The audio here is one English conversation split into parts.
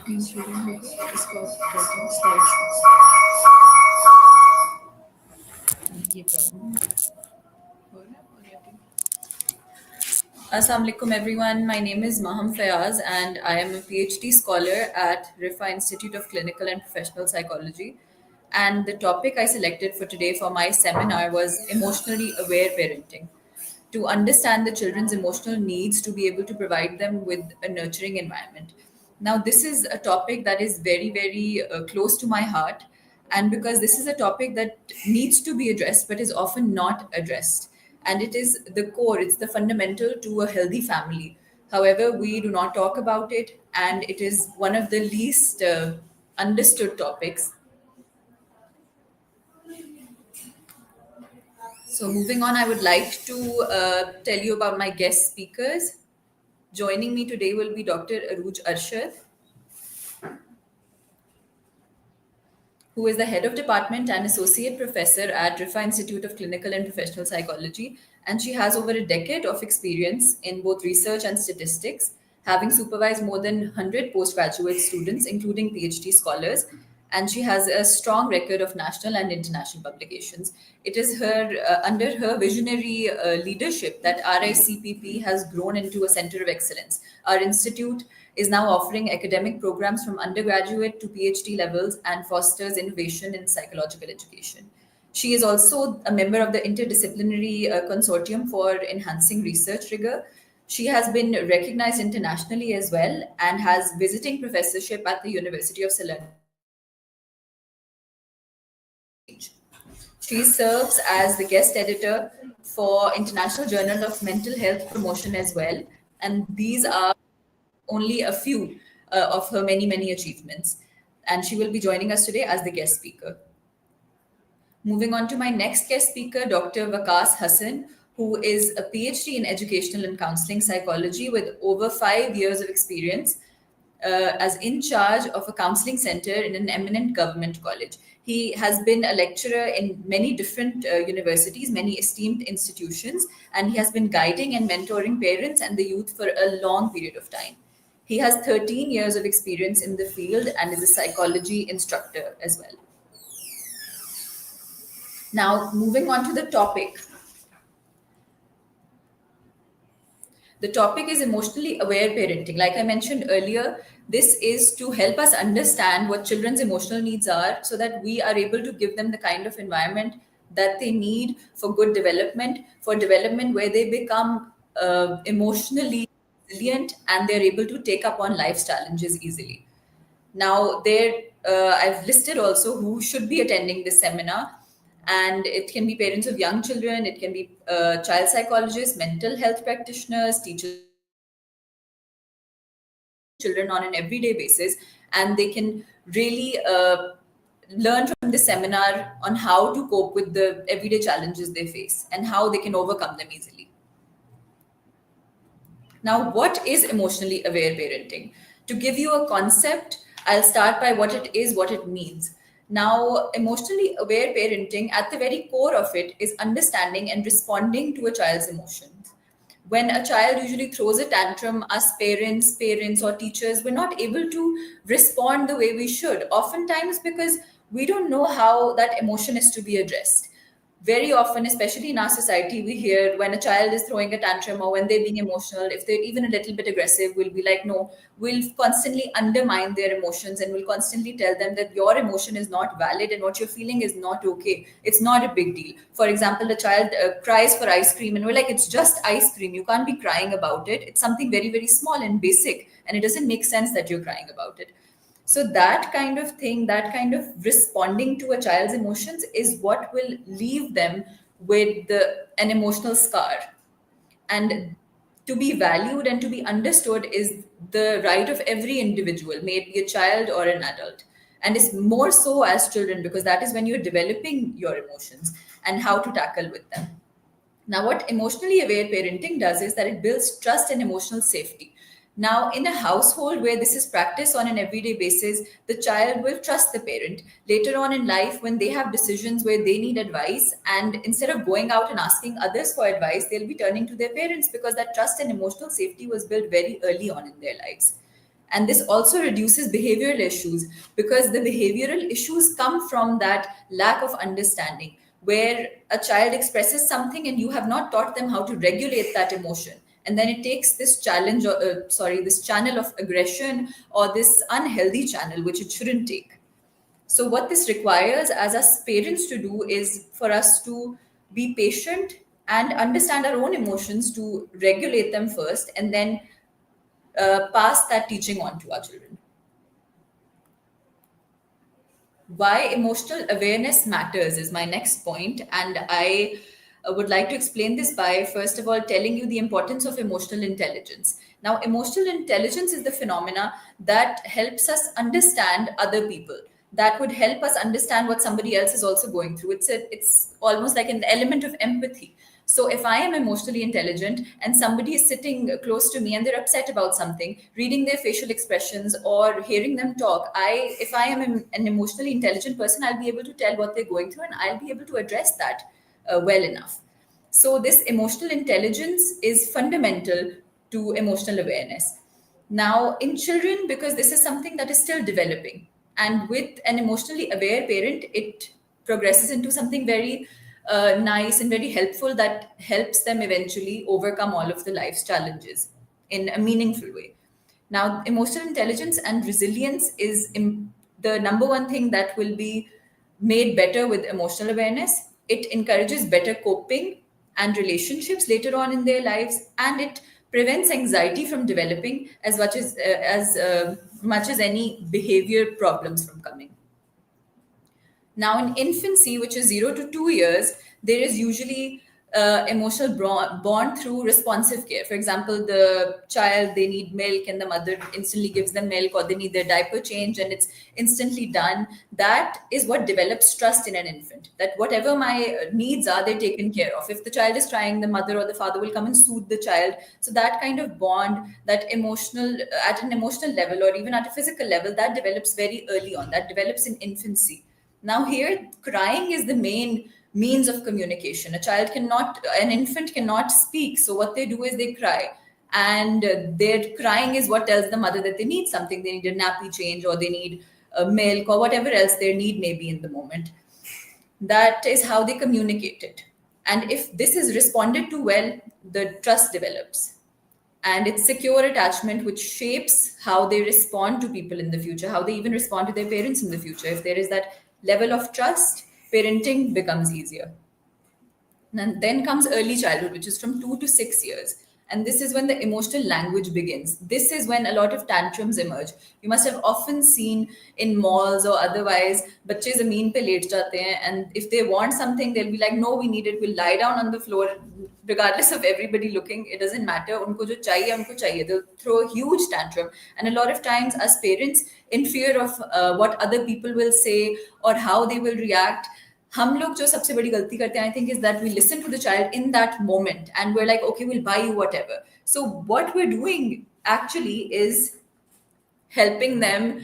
Ensuring her Scott slide ये problem हो रहा है और या फिर Assalamu alaikum everyone. My name is Maham Fayaz and I am a PhD scholar at Rifa Institute of Clinical and Professional Psychology. And the topic I selected for today for my seminar was emotionally aware parenting. To understand the children's emotional needs to be able to provide them with a nurturing environment. Now, this is a topic that is very, very close to my heart. And because this is a topic that needs to be addressed but is often not addressed. And it is the core, it's the fundamental to a healthy family. However, we do not talk about it, and it is one of the least understood topics. So, moving on, I would like to tell you about my guest speakers. Joining me today will be Dr. Aruj Arshad, who is the head of department and associate professor at Rifa Institute of Clinical and Professional Psychology. And she has over a decade of experience in both research and statistics, having supervised more than 100 postgraduate students, including PhD scholars. And she has a strong record of national and international publications. It is under her visionary leadership that RICPP has grown into a center of excellence. Our institute is now offering academic programs from undergraduate to PhD levels and fosters innovation in psychological education. She is also a member of the interdisciplinary consortium for enhancing research rigor. She has been recognized internationally as well and has visiting professorship at the University of Salerno. She serves as the guest editor for International Journal of Mental Health Promotion as well. And these are only a few of her many, many achievements. And she will be joining us today as the guest speaker. Moving on to my next guest speaker, Dr. Waqas Hassan, who is a PhD in educational and counseling psychology with over 5 years of experience as in charge of a counseling center in an eminent government college. He has been a lecturer in many different universities, many esteemed institutions, and he has been guiding and mentoring parents and the youth for a long period of time. He has 13 years of experience in the field and is a psychology instructor as well. Now, moving on to the topic. The topic is emotionally aware parenting. Like I mentioned earlier, this is to help us understand what children's emotional needs are so that we are able to give them the kind of environment that they need for good development, for development where they become emotionally resilient and they're able to take up on life's challenges easily. Now, I've listed also who should be attending this seminar, and it can be parents of young children, it can be child psychologists, mental health practitioners, teachers, children on an everyday basis, and they can really learn from the seminar on how to cope with the everyday challenges they face and how they can overcome them easily. Now, what is emotionally aware parenting? To give you a concept, I'll start by what it is, what it means. Now, emotionally aware parenting, at the very core of it, is understanding and responding to a child's emotions. When a child usually throws a tantrum, us parents, or teachers, we're not able to respond the way we should. Oftentimes, because we don't know how that emotion is to be addressed. Very often, especially in our society, we hear when a child is throwing a tantrum or when they're being emotional, if they're even a little bit aggressive, we'll be like, no, we'll constantly undermine their emotions and we'll constantly tell them that your emotion is not valid and what you're feeling is not okay. It's not a big deal. For example, a child cries for ice cream and we're like, it's just ice cream. You can't be crying about it. It's something very, very small and basic, and it doesn't make sense that you're crying about it. So that kind of thing, that kind of responding to a child's emotions is what will leave them with an emotional scar. And to be valued and to be understood is the right of every individual, may it be a child or an adult. And it's more so as children because that is when you're developing your emotions and how to tackle with them. Now, what emotionally aware parenting does is that it builds trust and emotional safety. Now, in a household where this is practiced on an everyday basis, the child will trust the parent. Later on in life, when they have decisions where they need advice, and instead of going out and asking others for advice, they'll be turning to their parents because that trust and emotional safety was built very early on in their lives. And this also reduces behavioral issues, because the behavioral issues come from that lack of understanding, where a child expresses something and you have not taught them how to regulate that emotion. And then it takes this this channel of aggression, or this unhealthy channel, which it shouldn't take. So, what this requires as us parents to do is for us to be patient and understand our own emotions, to regulate them first, and then pass that teaching on to our children. Why emotional awareness matters is my next point, and I would like to explain this by first of all telling you the importance of emotional intelligence. Now, emotional intelligence is the phenomena that helps us understand other people, that would help us understand what somebody else is also going through. It's almost like an element of empathy. So if I am emotionally intelligent and somebody is sitting close to me and they're upset about something, reading their facial expressions or hearing them talk, if I am an emotionally intelligent person, I'll be able to tell what they're going through and I'll be able to address that well enough. So this emotional intelligence is fundamental to emotional awareness. Now, in children, because this is something that is still developing, and with an emotionally aware parent, it progresses into something very nice and very helpful that helps them eventually overcome all of the life's challenges in a meaningful way. Now, emotional intelligence and resilience is the number one thing that will be made better with emotional awareness. It encourages better coping and relationships later on in their lives, and it prevents anxiety from developing as much as any behavior problems from coming. Now, in infancy, which is 0 to 2 years, there is usually emotional bond through responsive care. For example, the child, they need milk and the mother instantly gives them milk, or they need their diaper change and it's instantly done. That is what develops trust in an infant, that whatever my needs are, they're taken care of. If the child is crying, the mother or the father will come and soothe the child. So that kind of bond, that emotional, at an emotional level or even at a physical level, that develops very early on, that develops in infancy. Now, here, crying is the main means of communication. An infant cannot speak. So, what they do is they cry. And their crying is what tells the mother that they need something. They need a nappy change, or they need milk, or whatever else their need may be in the moment. That is how they communicate it. And if this is responded to well, the trust develops. And it's secure attachment which shapes how they respond to people in the future, how they even respond to their parents in the future. If there is that level of trust, parenting becomes easier. And then comes early childhood, which is from 2 to 6 years. And this is when the emotional language begins. This is when a lot of tantrums emerge. You must have often seen in malls or otherwise, बच्चे ज़मीन पे late जाते हैं, and if they want something, they'll be like, no, we need it. We'll lie down on the floor, regardless of everybody looking. It doesn't matter. उनको जो चाहिए, उनको चाहिए. They'll throw a huge tantrum. And a lot of times, as parents, in fear of what other people will say or how they will react, हम लोग जो सबसे बड़ी गलती करते हैं, I think, is that we listen to the child in that moment and we're like, okay, we'll buy you whatever. So what we're doing actually is helping them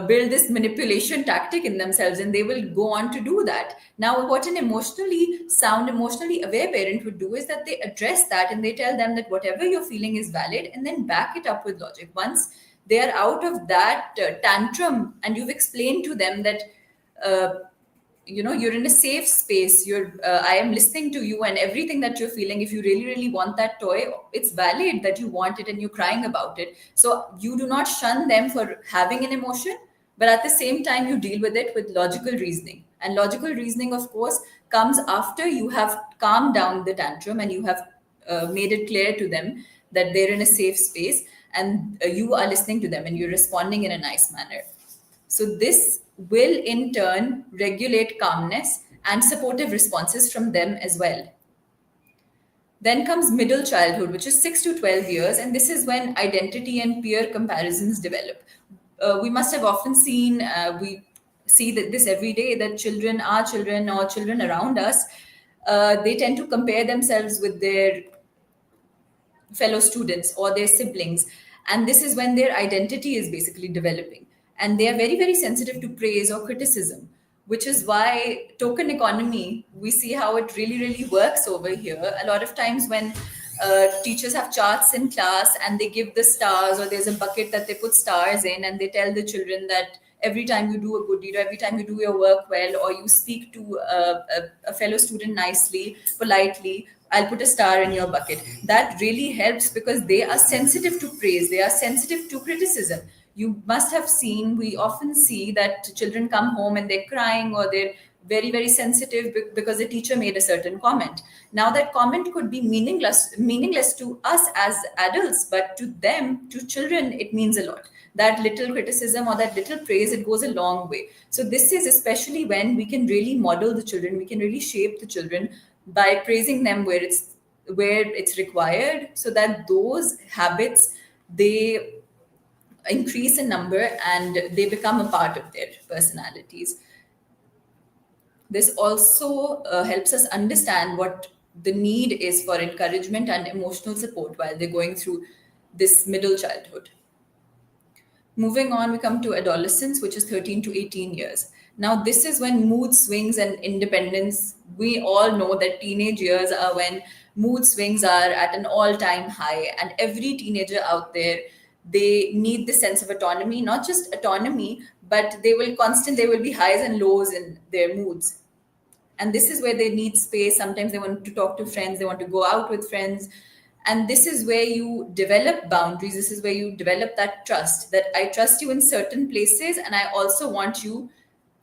build this manipulation tactic in themselves, and they will go on to do that. Now, what an emotionally sound, emotionally aware parent would do is that they address that and they tell them that whatever you're feeling is valid, and then back it up with logic. Once they are out of that tantrum and you've explained to them that you're in a safe space, I am listening to you, and everything that you're feeling, if you really really want that toy, it's valid that you want it and you're crying about it. So you do not shun them for having an emotion, but at the same time you deal with it with logical reasoning. And logical reasoning, of course, comes after you have calmed down the tantrum and you have made it clear to them that they're in a safe space, and you are listening to them and you're responding in a nice manner. So this will in turn regulate calmness and supportive responses from them as well. Then comes middle childhood, which is 6 to 12 years, and this is when identity and peer comparisons develop. We must have often seen, we see that this every day, that our children or children around us, they tend to compare themselves with their fellow students or their siblings. And this is when their identity is basically developing. And they are very, very sensitive to praise or criticism, which is why token economy, we see how it really, really works over here. A lot of times when Teachers have charts in class and they give the stars, or there's a bucket that they put stars in, and they tell the children that every time you do a good deed, or every time you do your work well, or you speak to a fellow student nicely, politely, I'll put a star in your bucket. That really helps because they are sensitive to praise, they are sensitive to criticism. You must have seen, we often see that children come home and they're crying, or they're very, very sensitive because the teacher made a certain comment. Now that comment could be meaningless to us as adults, but to them, to children, it means a lot. That little criticism or that little praise, it goes a long way. So this is especially when we can really model the children, we can really shape the children by praising them where it's required, so that those habits, they increase in number and they become a part of their personalities. This also helps us understand what the need is for encouragement and emotional support while they're going through this middle childhood. Moving on, we come to adolescence, which is 13 to 18 years. Now, this is when mood swings and independence, we all know that teenage years are when mood swings are at an all time high. And every teenager out there, they need the sense of autonomy, not just autonomy, but there will be highs and lows in their moods. And this is where they need space. Sometimes they want to talk to friends, they want to go out with friends. And this is where you develop boundaries. This is where you develop that trust, that I trust you in certain places and I also want you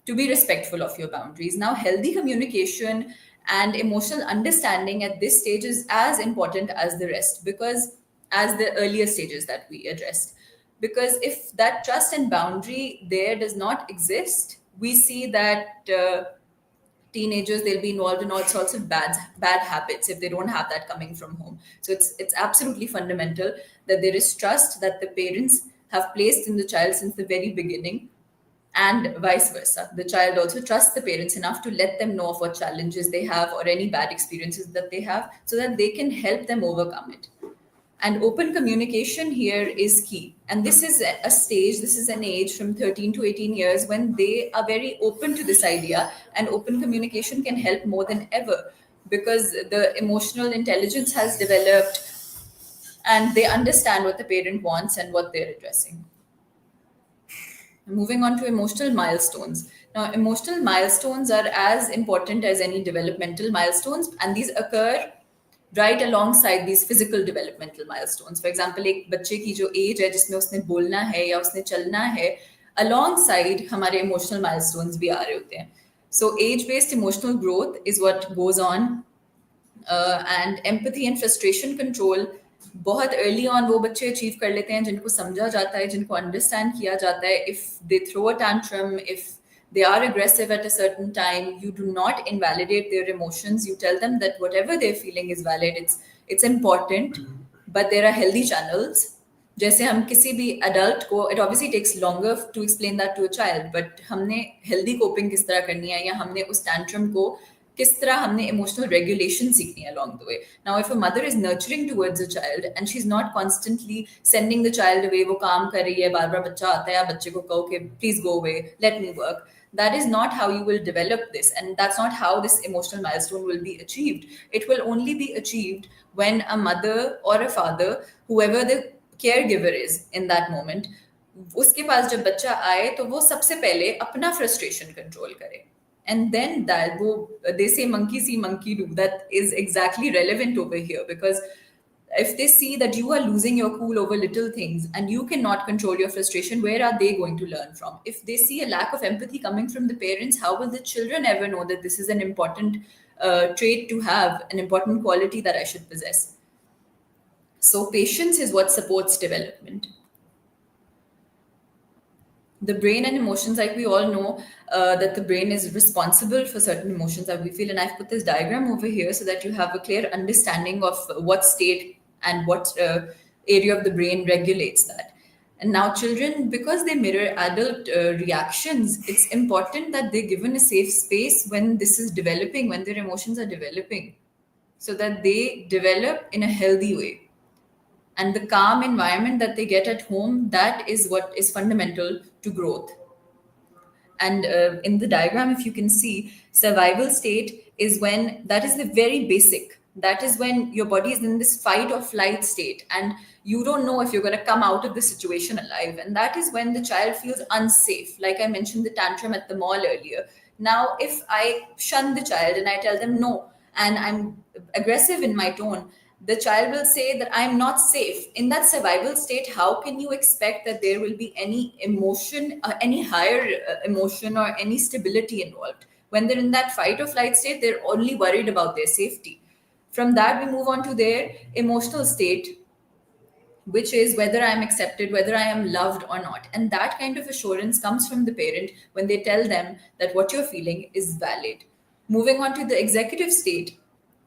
to be respectful of your boundaries. Now, healthy communication and emotional understanding at this stage is as important as the rest, because as the earlier stages that we addressed, because if that trust and boundary there does not exist, we see that teenagers, they'll be involved in all sorts of bad habits if they don't have that coming from home. So it's absolutely fundamental that there is trust that the parents have placed in the child since the very beginning, and vice versa. The child also trusts the parents enough to let them know of what challenges they have or any bad experiences that they have, so that they can help them overcome it. And open communication here is key. And this is a stage, this is an age from 13 to 18 years when they are very open to this idea. And open communication can help more than ever because the emotional intelligence has developed and they understand what the parent wants and what they're addressing. Moving on to emotional milestones. Now, emotional milestones are as important as any developmental milestones, and these occur right alongside these physical developmental milestones. For example, एक बच्चे की जो as है जिसमें उसने बोलना है या उसने चलना है, alongside हमारे emotional milestones भी आ रहे होते हैं. So age-based emotional growth is what goes on, and empathy and frustration control बहुत early on वो बच्चे achieve कर लेते हैं जिनको समझा जाता है, जिनको understand किया जाता है. If they throw a tantrum, if they are aggressive at a certain time, you do not invalidate their emotions. You tell them that whatever they're feeling is valid. It's important, but there are healthy channels. जैसे हम किसी भी adult को, it obviously takes longer to explain that to a child, but हमने healthy coping किस तरह करनी है, या हमने उस tantrum को किस तरह हमने emotional regulation सीखनी है along the way. Now, if a mother is nurturing towards a child and she's not constantly sending the child away, वो काम कर रही है, बार बार बच्चा आता है, या बच्चे को कहो कि please go away, let me work. That is not how you will develop this, and that's not how this emotional milestone will be achieved. It will only be achieved when a mother or a father, whoever the caregiver is in that moment, उसके पास जब बच्चा आए तो वो सबसे पहले अपना frustration control करे. And then that, they say monkey see, monkey do. That is exactly relevant over here, because if they see that you are losing your cool over little things and you cannot control your frustration, where are they going to learn from? If they see a lack of empathy coming from the parents, how will the children ever know that this is an important trait to have, an important quality that I should possess? So patience is what supports development. The brain and emotions, like we all know that the brain is responsible for certain emotions that we feel. And I've put this diagram over here so that you have a clear understanding of what state and what area of the brain regulates that. And now children, because they mirror adult reactions, it's important that they're given a safe space when this is developing, when their emotions are developing, so that they develop in a healthy way. And the calm environment that they get at home, that is what is fundamental to growth. And in the diagram, if you can see, survival state is when, that is the very basic. That is when your body is in this fight or flight state, and you don't know if you're going to come out of the situation alive. And that is when the child feels unsafe. Like I mentioned, the tantrum at the mall earlier. Now, if I shun the child and I tell them no, and I'm aggressive in my tone, the child will say that I'm not safe. In that survival state, how can you expect that there will be any emotion, any higher emotion, or any stability involved? When they're in that fight or flight state, they're only worried about their safety. From that, we move on to their emotional state, which is whether I'm accepted, whether I am loved or not. And that kind of assurance comes from the parent when they tell them that what you're feeling is valid. Moving on to the executive state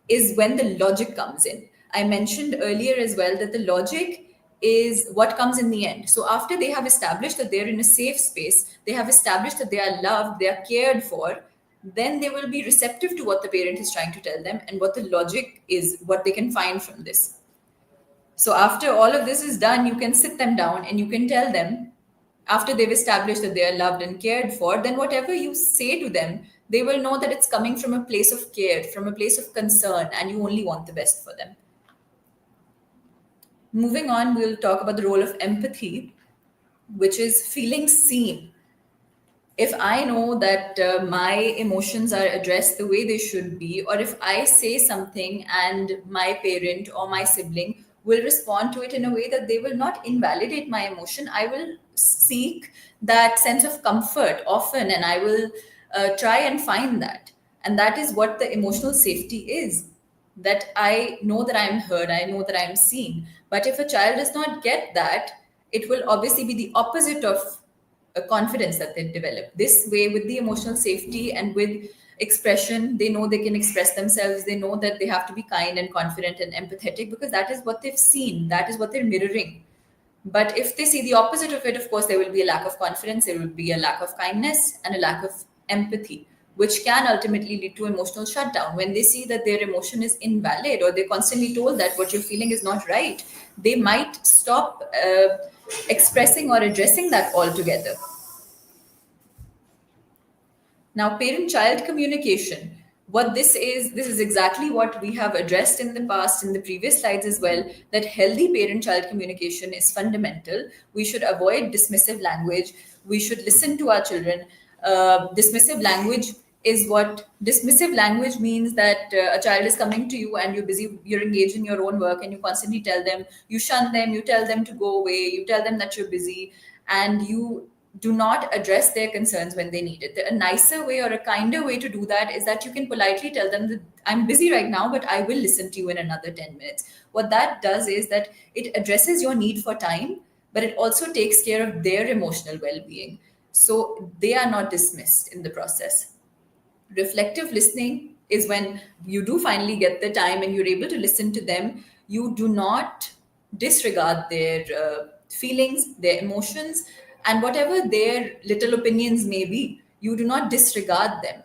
is when the logic comes in. I mentioned earlier as well that the logic is what comes in the end. So after they have established that they're in a safe space, they have established that they are loved, they are cared for, then they will be receptive to what the parent is trying to tell them and what the logic is, what they can find from this. So after all of this is done, you can sit them down and you can tell them, after they've established that they are loved and cared for, then whatever you say to them, they will know that it's coming from a place of care, from a place of concern, and you only want the best for them. Moving on, we'll talk about the role of empathy, which is feeling seen. If I know that my emotions are addressed the way they should be, or if I say something and my parent or my sibling will respond to it in a way that they will not invalidate my emotion, I will seek that sense of comfort often, and I will try and find that. And that is what the emotional safety is, that I know that I'm heard, I know that I'm seen. But if a child does not get that, it will obviously be the opposite of a confidence that they develop. This way, with the emotional safety and with expression, they know they can express themselves. They know that they have to be kind and confident and empathetic because that is what they've seen, that is what they're mirroring. But if they see the opposite of it, of course, there will be a lack of confidence, there will be a lack of kindness, and a lack of empathy, which can ultimately lead to emotional shutdown. When they see that their emotion is invalid, or they're constantly told that what you're feeling is not right, they might stop expressing or addressing that altogether. Now, parent child communication. What this is exactly what we have addressed in the past, in the previous slides as well, that healthy parent child communication is fundamental. We should avoid dismissive language. We should listen to our children. Dismissive language means that a child is coming to you and you're busy, you're engaged in your own work, and you constantly tell them, you shun them, you tell them to go away, you tell them that you're busy, and you do not address their concerns when they need it. A nicer way or a kinder way to do that is that you can politely tell them that I'm busy right now, but I will listen to you in another 10 minutes. What that does is that it addresses your need for time, but it also takes care of their emotional well being. So they are not dismissed in the process. Reflective listening is when you do finally get the time and you're able to listen to them. You do not disregard their feelings, their emotions, and whatever their little opinions may be, you do not disregard them.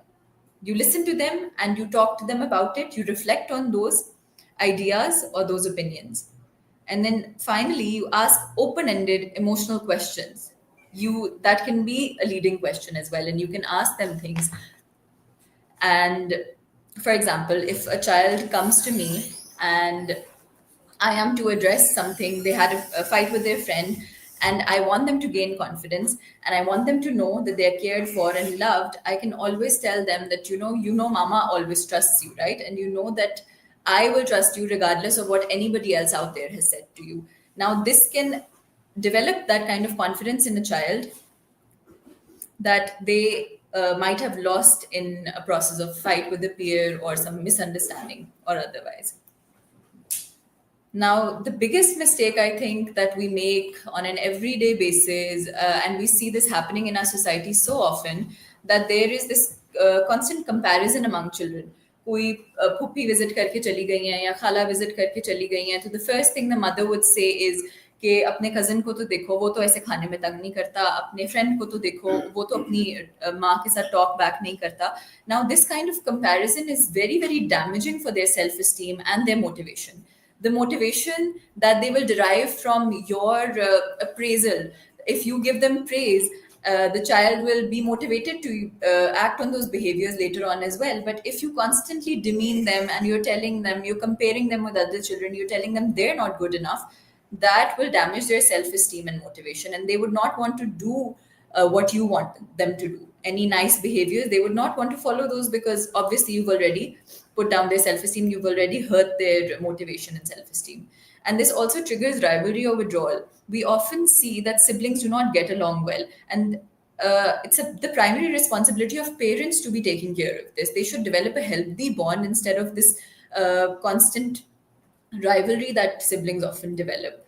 You listen to them and you talk to them about it. You reflect on those ideas or those opinions. And then finally, you ask open-ended emotional questions. That can be a leading question as well, and you can ask them things. And for example, if a child comes to me and I am to address something, they had a fight with their friend, and I want them to gain confidence and I want them to know that they're cared for and loved, I can always tell them that, mama always trusts you, right? And you know that I will trust you regardless of what anybody else out there has said to you. Now, this can develop that kind of confidence in a child that they might have lost in a process of fight with a peer or some misunderstanding or otherwise. Now, the biggest mistake I think that we make on an everyday basis, and we see this happening in our society so often, that there is this constant comparison among children. कोई phuphi visit करके चली गई हैं या खाला visit करके चली गई हैं, तो the first thing the mother would say is कि अपने cousin को तो देखो, वो तो ऐसे खाने में तंग नहीं करता, अपने friend को तो देखो, वो तो अपनी माँ के साथ talk back नहीं करता. Now, this kind of comparison is very, very damaging for their self-esteem and their motivation. The motivation that they will derive from your appraisal. If you give them praise, the child will be motivated to act on those behaviors later on as well. But if you constantly demean them and you're telling them, you're comparing them with other children, you're telling them they're not good enough, that will damage their self-esteem and motivation, and they would not want to do what you want them to do. Any nice behaviors, they would not want to follow those, because obviously you've already put down their self-esteem, you've already hurt their motivation and self-esteem. And this also triggers rivalry or withdrawal. We often see that siblings do not get along well, and the primary responsibility of parents to be taking care of this. They should develop a healthy bond instead of this constant rivalry that siblings often develop.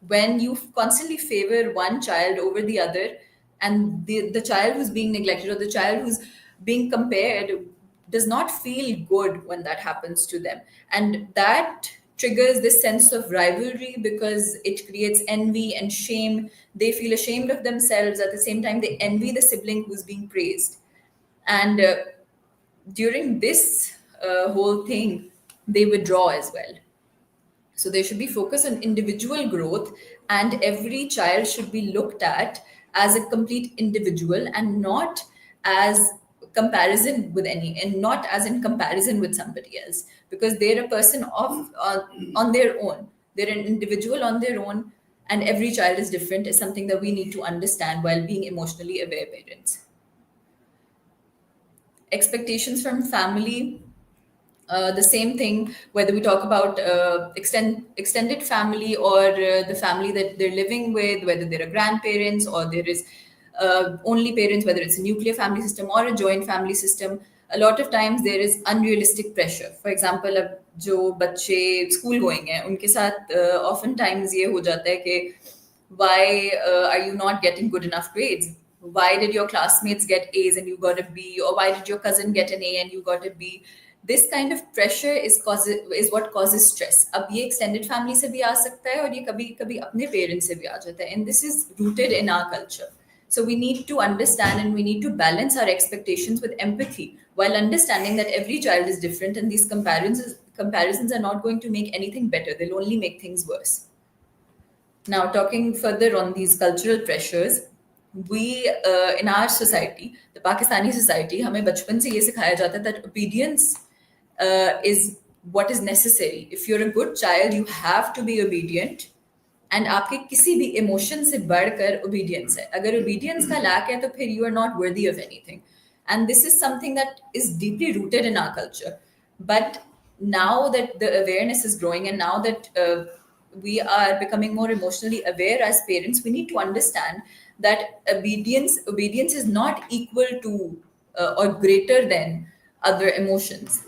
When you constantly favor one child over the other, and the child who's being neglected, or the child who's being compared, does not feel good when that happens to them. And that triggers this sense of rivalry, because it creates envy and shame. They feel ashamed of themselves. At the same time, they envy the sibling who's being praised. And during this whole thing, they withdraw as well. So there should be focus on individual growth, and every child should be looked at as a complete individual, and not as comparison with any, and not as in comparison with somebody else, because they're a person on their own. They're an individual on their own, and every child is different, is something that we need to understand while being emotionally aware parents. Expectations from family, the same thing, whether we talk about extended family, or the family that they're living with, whether they're a grandparents or there is only parents, whether it's a nuclear family system or a joint family system. A lot of times there is unrealistic pressure. For example, अब जो बच्चे school going हैं उनके साथ often times ये हो जाता है कि why are you not getting good enough grades? Why did your classmates get A's and you got a B? Or why did your cousin get an A and you got a B? This kind of pressure is what causes stress. अब ये extended family से भी आ सकता है, और ये कभी कभी अपने parents से भी आ जाता है. And this is rooted in our culture. So we need to understand, and we need to balance our expectations with empathy, while understanding that every child is different, and these comparisons are not going to make anything better. They'll only make things worse. Now, talking further on these cultural pressures, we in our society, the Pakistani society, हमें बचपन से ये सिखाया जाता है that obedience is what is necessary. If you're a good child, you have to be obedient. And आपके किसी भी emotion से बढ़कर obedience है. अगर obedience का lack है, तो फिर you are not worthy of anything. And this is something that is deeply rooted in our culture. But now that the awareness is growing, and now that we are becoming more emotionally aware as parents, we need to understand that obedience is not equal to or greater than other emotions.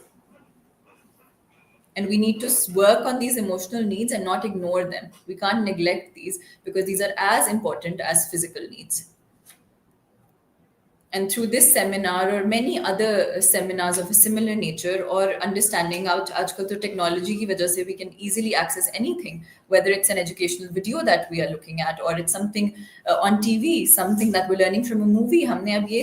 And we need to work on these emotional needs and not ignore them. We can't neglect these, because these are as important as physical needs. And through this seminar, or many other seminars of a similar nature, or understanding out आजकल तो technology की वजह से we can easily access anything, whether it's an educational video that we are looking at, or it's something on TV, something that we're learning from a movie. हमने अब ये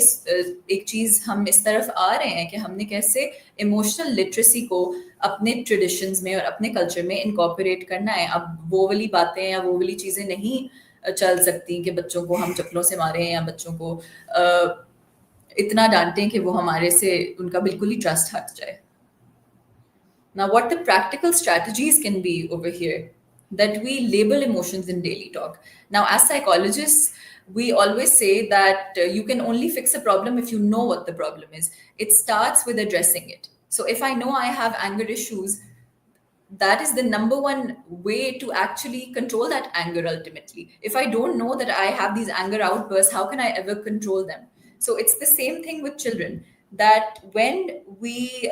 एक चीज हम इस तरफ आ रहे हैं कि हमने कैसे emotional literacy को अपने traditions में और अपने culture में incorporate करना है. अब वो वाली बातें या वो वाली चीजें नहीं चल सकती कि बच्चों को हम चप्पलों से मारें, या बच्चों को इतना डांटें कि वो हमारे से उनका बिल्कुल ही ट्रस्ट हट जाए. Now, what the practical strategies can be over here, that we label emotions in daily talk. Now, as psychologists, we always say that you can only fix a problem if you know what the problem is. It starts with addressing it. So if I know I have anger issues, that is the number one way to actually control that anger ultimately. If I don't know that I have these anger outbursts, how can I ever control them? So it's the same thing with children, that when we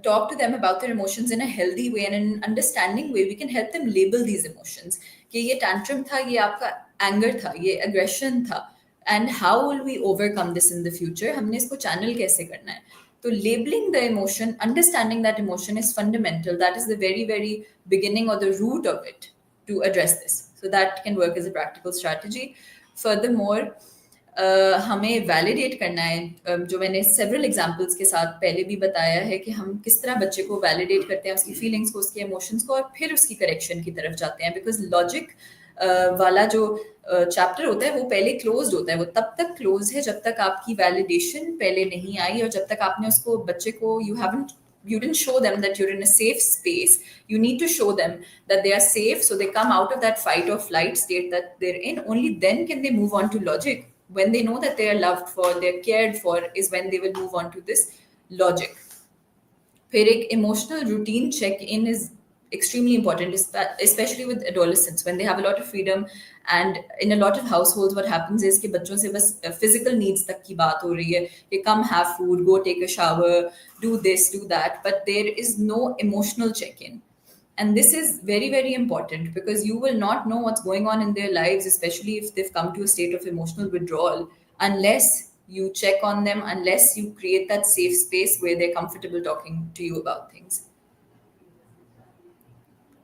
talk to them about their emotions in a healthy way and in an understanding way, we can help them label these emotions. कि ये tantrum था, ये आपका anger था, ये aggression था, and how will we overcome this in the future? हमने इसको channel कैसे करना है? So labeling the emotion, understanding that emotion is fundamental. That is the very, very beginning or the root of it to address this. So that can work as a practical strategy. Furthermore, हमें validate करना है, जो मैंने several examples के साथ पहले भी बताया है, कि हम किस तरह बच्चे को वैलिडेट करते हैं, उसकी फीलिंग्स को, उसके इमोशंस को, और फिर उसकी करेक्शन की तरफ जाते हैं. बिकॉज लॉजिक वाला जो चैप्टर होता है वो पहले क्लोज्ड होता है, वो तब तक क्लोज है जब तक आपकी वैलिडेशन पहले नहीं आई और जब तक आपने उसको बच्चे को you didn't show them that you're in a safe space. You need to show them that they are safe, so they come out of that fight or flight state that they're in. Only then can they move on to logic. When they know that they are loved for, they're cared for, is when they will move on to this logic. फिर एक emotional routine check-in is extremely important, especially with adolescents when they have a lot of freedom. And in a lot of households what happens is कि बच्चों से बस physical needs तक की बात हो रही है कि come have food, go take a shower, do this, do that, but there is no emotional check-in. And this is very, very important because you will not know what's going on in their lives, especially if they've come to a state of emotional withdrawal, unless you check on them, unless you create that safe space where they're comfortable talking to you about things.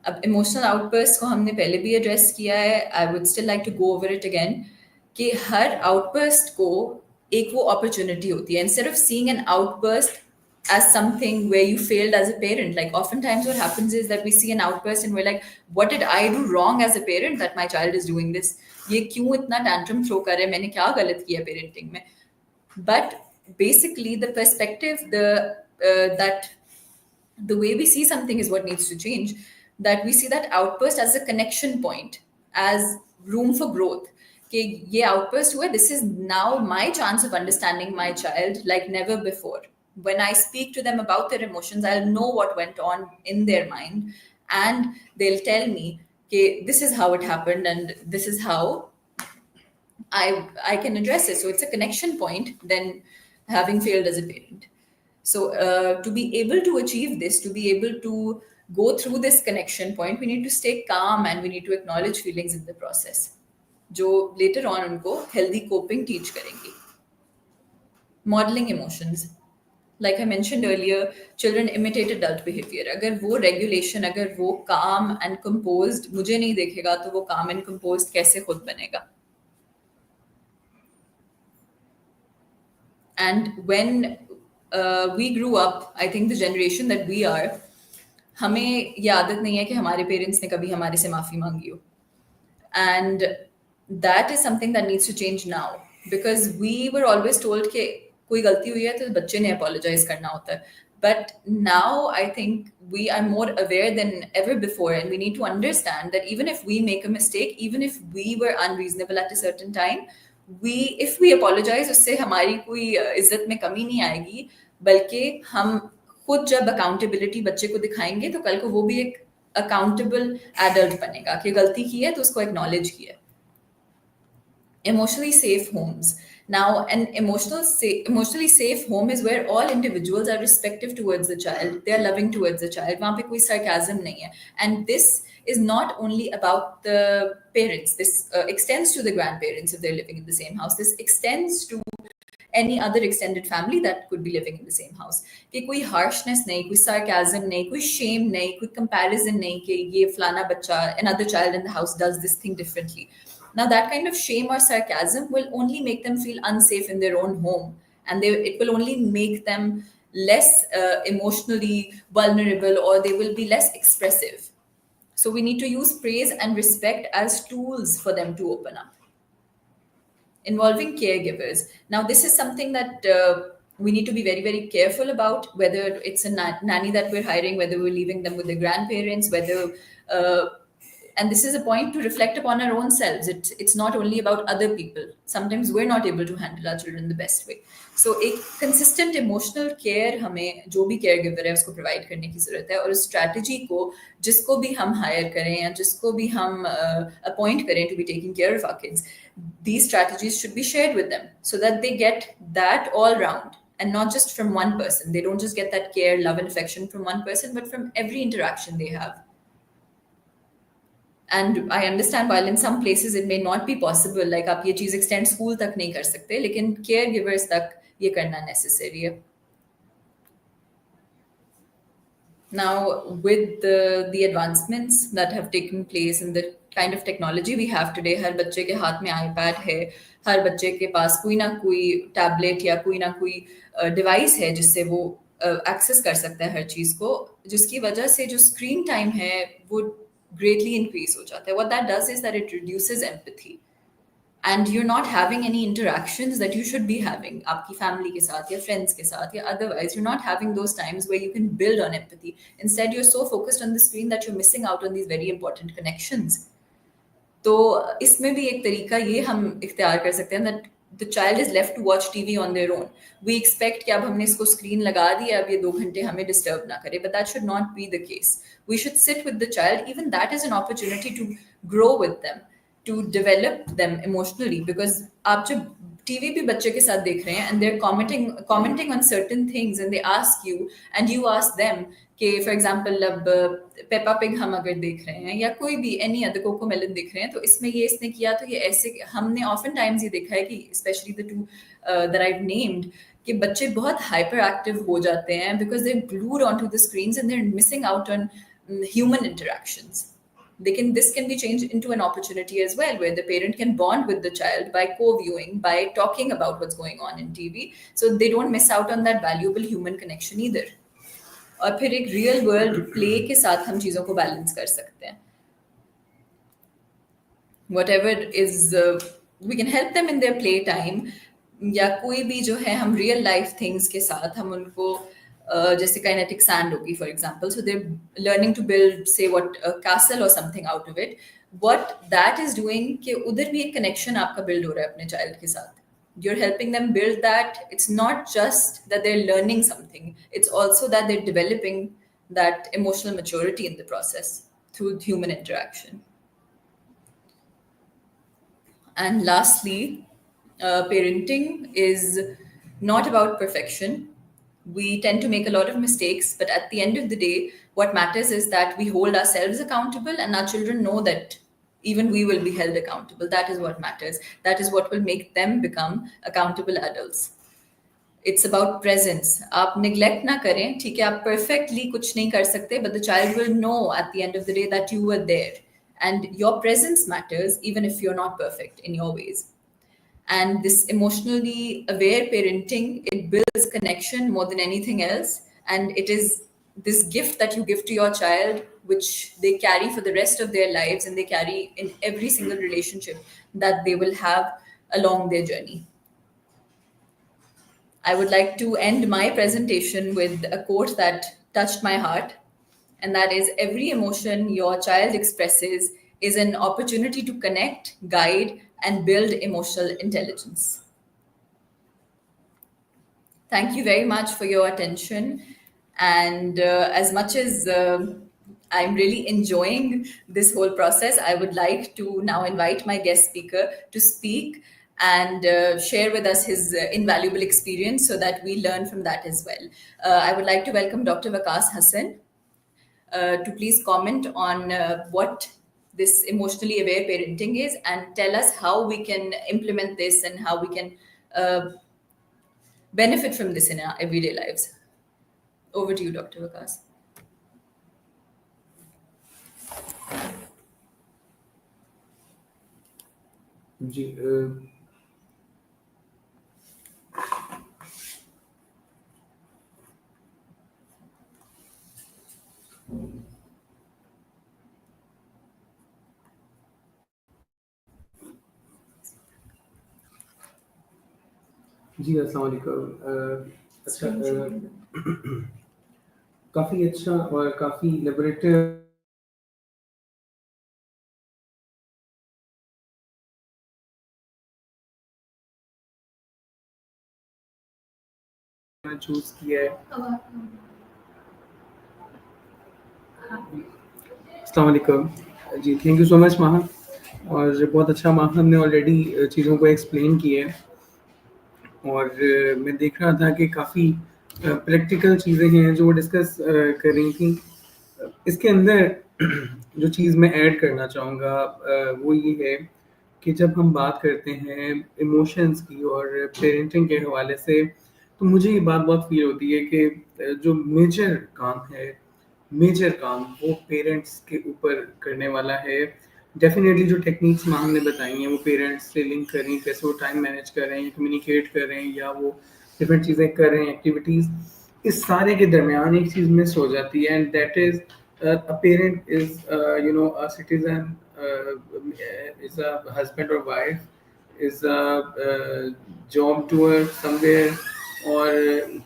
अब emotional outburst को हमने पहले भी address किया है. I would still like to go over it again कि हर outburst को एक वो अपॉर्चुनिटी होती है. Instead of seeing an outburst as something where you failed as a parent, like oftentimes what happens is that we see an outburst and we're like, what did I do wrong as a parent that my child is doing this? ये क्यों इतना tantrum throw कर रहे हैं, मैंने क्या गलत किया parenting में? But basically the perspective, that the way we see something is what needs to change. That we see that outburst as a connection point, as room for growth. कि ये outburst हुआ, this is now my chance of understanding my child like never before. When I speak to them about their emotions, I'll know what went on in their mind, and they'll tell me, okay, this is how it happened, and this is how I can address it. So it's a connection point than having failed as a parent. So to be able to achieve this, to be able to go through this connection point, we need to stay calm and we need to acknowledge feelings in the process, जो later on उनको healthy coping teach करेंगी. Modeling emotions. Like I mentioned earlier, children imitate adult behavior. अगर वो regulation, अगर वो calm and composed मुझे नहीं देखेगा तो वो calm and composed कैसे खुद बनेगा? And when we grew up, I think the generation that we are, हमें ये आदत नहीं है कि हमारे पेरेंट्स ने कभी हमारे से माफ़ी मांगी हो. And that is something that needs to change now, because we were always told कि कोई गलती हुई है तो बच्चे ने apologize करना होता है. But now I think we are more aware than ever before, and we need to understand that even if we make a mistake, even if we were unreasonable at a certain time, if we apologize, उससे हमारी कोई इज्जत में कमी नहीं आएगी, बल्कि हम खुद जब accountability बच्चे को दिखाएंगे तो कल को वो भी एक accountable adult बनेगा कि गलती की है तो उसको acknowledge किया. Emotionally safe homes. Now, an emotionally safe home is where all individuals are respectful towards the child. They are loving towards the child. वहाँ पे कोई sarcasm नहीं है. And this is not only about the parents. This extends to the grandparents if they're living in the same house. This extends to any other extended family that could be living in the same house. कि कोई harshness नहीं, कोई sarcasm नहीं, कोई shame नहीं, कोई comparison नहीं कि ये फलाना बच्चा, another child in the house does this thing differently. Now, that kind of shame or sarcasm will only make them feel unsafe in their own home, and it will only make them less emotionally vulnerable, or they will be less expressive. So we need to use praise and respect as tools for them to open up. Involving caregivers. Now, this is something that we need to be very, very careful about, whether it's a nanny that we're hiring, whether we're leaving them with their grandparents, and this is a point to reflect upon our own selves. It's not only about other people. Sometimes we're not able to handle our children the best way. So a consistent emotional care हमें जो भी caregiver है उसको provide करने की ज़रूरत है, और उस strategy को जिसको भी हम hire करें या जिसको भी हम appoint करें to be taking care of our kids, these strategies should be shared with them so that they get that all round, and not just from one person. They don't just get that care, love and affection from one person, but from every interaction they have. And I understand while in some places it may not be possible, like आप ये चीज़ extend school तक नहीं कर सकते, लेकिन caregivers तक ये करना necessary है. Now, with the advancements that have taken place in the kind of technology we have today, हर बच्चे के हाथ में iPad है, हर बच्चे के पास कोई ना कोई tablet या कोई ना कोई device है जिससे वो access कर सकता है हर चीज़ को, जिसकी वजह से जो screen time है वो greatly increase हो जाता है. What that does is that it reduces empathy. And you're not having any interactions that you should be having आपकी family के साथ या friends के साथ या otherwise. You're not having those times where you can build on empathy. Instead, you're so focused on the screen that you're missing out on these very important connections. तो इसमें भी एक तरीका ये हम इख्तियार कर सकते हैं that the child is left to watch TV on their own. We expect कि अब हमने इसको screen लगा दी है, अब ये 2 घंटे हमें disturb ना करे, but that should not be the case. We should sit with the child. Even that is an opportunity to grow with them, to develop them emotionally, because आप जब टीवी भी बच्चे के साथ देख रहे हैं and they're commenting on certain things and they ask you and you ask them कि फॉर एग्जाम्पल अब पेपा पिग हम अगर देख रहे हैं या कोई भी एनी अदर कोको मेलन देख रहे हैं तो इसमें ये इसने किया तो ये ऐसे हमने ऑफन टाइम्स ये देखा है कि specially the two that I have named कि बच्चे बहुत हाइपर एक्टिव हो जाते हैं because they are glued on to the screens and they are missing out on human interactions. This can be changed into an opportunity as well, where the parent can bond with the child by co-viewing, by talking about what's going on in TV, so they don't miss out on that valuable human connection either. और फिर एक real world play के साथ हम चीज़ों को balance कर सकते हैं. Whatever is we can help them in their play time, या कोई भी जो है हम रियल लाइफ थिंग्स के साथ हम उनको जैसे काइनेटिक सैंड होगी for example, so they learning to build से व्हाट कैसल और something out of it. What that is doing कि उधर भी एक कनेक्शन आपका बिल्ड हो रहा है अपने चाइल्ड के साथ. You're helping them build that. It's not just that they're learning something, it's also that they're developing that emotional maturity in the process through human interaction. And lastly, parenting is not about perfection. We tend to make a lot of mistakes, but at the end of the day, what matters is that we hold ourselves accountable and our children know that even we will be held accountable. That is what matters. That is what will make them become accountable adults. It's about presence. आप neglect ना करें, ठीक है, आप perfectly कुछ नहीं कर सकते, but the child will know at the end of the day that you were there. And your presence matters even if you're not perfect in your ways. And this emotionally aware parenting, it builds connection more than anything else. And it is this gift that you give to your child, which they carry for the rest of their lives and they carry in every single relationship that they will have along their journey. I would like to end my presentation with a quote that touched my heart, and that is, every emotion your child expresses is an opportunity to connect, guide, and build emotional intelligence. Thank you very much for your attention. And as much as I'm really enjoying this whole process, I would like to now invite my guest speaker to speak and share with us his invaluable experience so that we learn from that as well. I would like to welcome Dr. Waqas Hassan to please comment on what this emotionally aware parenting is and tell us how we can implement this and how we can benefit from this in our everyday lives. Over to you, Dr. Waqas. जी जी अस्सलाम वालेकुम. अच्छा, काफ़ी अच्छा और काफ़ी लिबरेटिव choose किया है. अस्सलाम वालेकुम जी. थैंक यू सो मच माहा. और बहुत अच्छा माहा हमने ऑलरेडी चीज़ों को एक्सप्लेन किया है. और मैं देख रहा था कि काफ़ी प्रैक्टिकल चीज़ें हैं जो वो डिस्कस कर रही थी. इसके अंदर जो चीज़ मैं ऐड करना चाहूँगा वो ये है कि जब हम बात करते हैं इमोशंस की और पेरेंटिंग के हवाले से, तो मुझे ये बात बहुत फील होती है कि जो मेजर काम वो पेरेंट्स के ऊपर करने वाला है. डेफिनेटली जो टेक्निक्स माँ हमने बताई हैं वो पेरेंट्स से लिंक कर रही हैं, कैसे वो टाइम मैनेज कर रहे हैं, कम्युनिकेट कर रहे हैं, या वो डिफरेंट चीज़ें कर रहे हैं, एक्टिविटीज़. इस सारे के दरमियान एक चीज़ मिस हो जाती है, and that is a parent is a citizen, is a husband or wife, is a job doer somewhere, or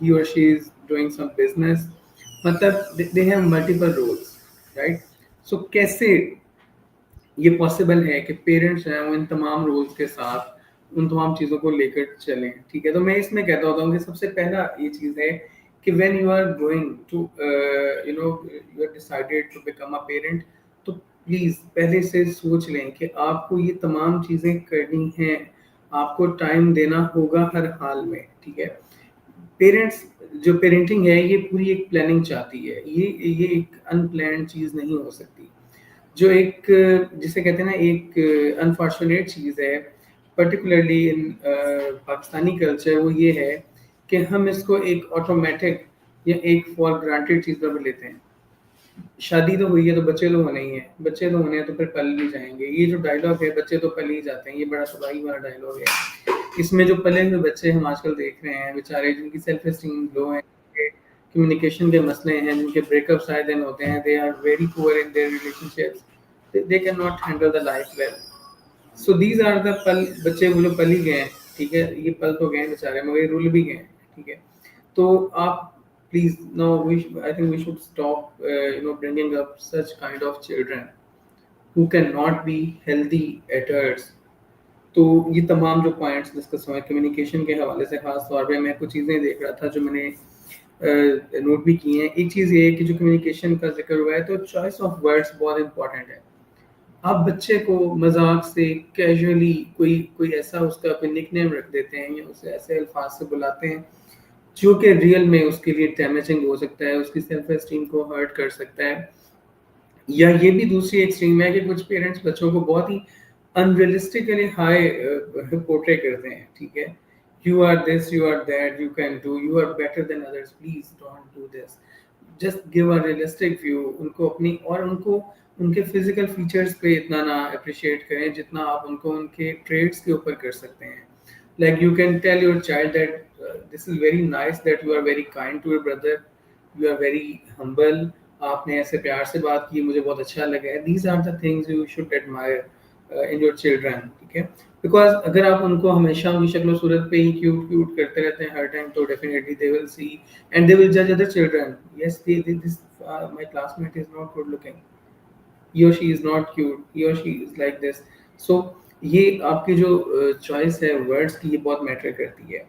he or she is doing some business. मतलब they have multiple roles, right? So कैसे ये possible है कि parents हैं वो इन तमाम roles के साथ उन तमाम चीज़ों को लेकर चलें, ठीक है? तो मैं इसमें कहता होता हूँ कि सबसे पहला ये चीज़ है कि when you are going to you are decided to become a parent, तो प्लीज़ पहले से सोच लें कि आपको ये तमाम चीज़ें करनी हैं, आपको टाइम देना होगा हर हाल में, ठीक है? पेरेंट्स जो पेरेंटिंग है ये पूरी एक प्लानिंग चाहती है, ये एक अनप्लान्ड चीज़ नहीं हो सकती। जो एक जिसे कहते हैं ना एक अनफॉर्चुनेट चीज़ है पर्टिकुलरली इन पाकिस्तानी कल्चर, वो ये है कि हम इसको एक ऑटोमेटिक या एक फॉर ग्रांटेड चीज़ पर लेते हैं। शादी तो हुई है तो बच्चे तो होने ही हैं, बच्चे तो होने हैं तो फिर पल भी जाएंगे। ये जो डायलॉग है बच्चे तो पल ही जाते हैं, ये बड़ा तबाही वाला डायलॉग है। इसमें जो पले हुए बच्चे हम आजकल देख रहे हैं बेचारे, जिनकी सेल्फ एस्टीम लो है, कम्युनिकेशन के मसले हैं, जिनके ब्रेकअप्स आए दिन होते हैं, they are very poor in their relationships, they cannot handle the life well. So these are the पल, बच्चे वो लोग पल ही गए हैं, ठीक है? ये पल तो गए बेचारे, मगर ये रुल भी गए, ठीक है? तो आप please know, I think we should stop bringing up such kind of children who cannot be healthy adults. तो ये तमाम जो पॉइंट्स डिस्कस हुए कम्युनिकेशन के हवाले से, खास तौर पे मैं कुछ चीज़ें देख रहा था जो मैंने नोट भी की हैं। एक चीज़ ये है कि जो कम्युनिकेशन का जिक्र हुआ है, तो चॉइस ऑफ वर्ड्स बहुत इंपॉर्टेंट है। आप बच्चे को मजाक से कैजुअली कोई कोई ऐसा उसका कोई निकनेम रख देते हैं या उसे ऐसे अल्फाज से बुलाते हैं जो कि रियल में उसके लिए डैमेजिंग हो सकता है, उसकी सेल्फ एस्टीम को हर्ट कर सकता है। या ये भी दूसरी एक्सट्रीम है कि कुछ पेरेंट्स बच्चों को बहुत ही अनरियलिस्टिकली हाई पोर्ट्रे करते हैं, ठीक है? You are this, you are that, you can do, you are better than others, please don't do this. Just give a realistic view उनको अपनी, और उनको उनके फिजिकल फीचर्स पे इतना ना अप्रिशिएट करें जितना आप उनको उनके ट्रेड्स के ऊपर कर सकते हैं। Like you can tell your child that this is very nice that you are very kind to your brother, you are very humble, आपने ऐसे प्यार से बात की, मुझे बहुत अच्छा लगा है। These are the things you should admire in your children, ठीक है? Because अगर आप उनको हमेशा उनकी शक्ल सूरत पे ही क्यूट क्यूट करते रहते हैं हर टाइम, तो definitely they will see and they will judge other children. Yes, this my classmate is not good looking, he or she is not cute, he or she is like this. So ये आपकी जो choice है words की, ये बहुत matter करती है।